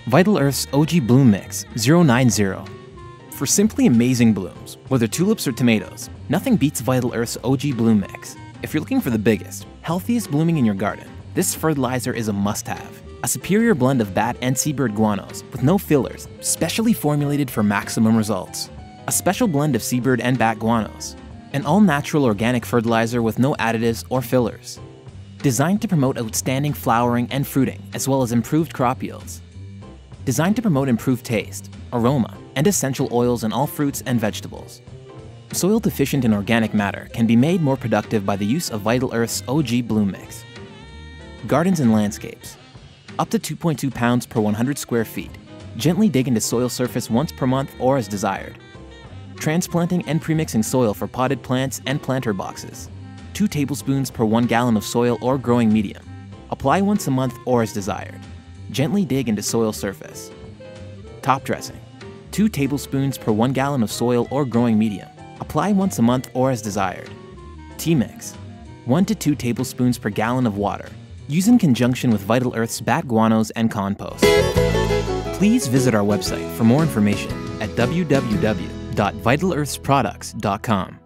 Vital Earth's OG Bloom Mix 090. For simply amazing blooms, whether tulips or tomatoes, nothing beats Vital Earth's OG Bloom Mix. If you're looking for the biggest, healthiest blooming in your garden, this fertilizer is a must-have. A superior blend of bat and seabird guanos with no fillers, specially formulated for maximum results. A special blend of seabird and bat guanos. An all-natural organic fertilizer with no additives or fillers. Designed to promote outstanding flowering and fruiting, as well as improved crop yields. Designed to promote improved taste, aroma, and essential oils in all fruits and vegetables. Soil deficient in organic matter can be made more productive by the use of Vital Earth's OG Bloom Mix. Gardens and landscapes. Up to 2.2 pounds per 100 square feet. Gently dig into soil surface once per month or as desired. Transplanting and premixing soil for potted plants and planter boxes. 2 tablespoons per 1 gallon of soil or growing medium. Apply once a month or as desired. Gently dig into soil surface. Top dressing. 2 tablespoons per 1 gallon of soil or growing medium. Apply once a month or as desired. Tea mix. 1 to 2 tablespoons per gallon of water. Use in conjunction with Vital Earth's bat guanos and compost. Please visit our website for more information at www.vitalearthsproducts.com.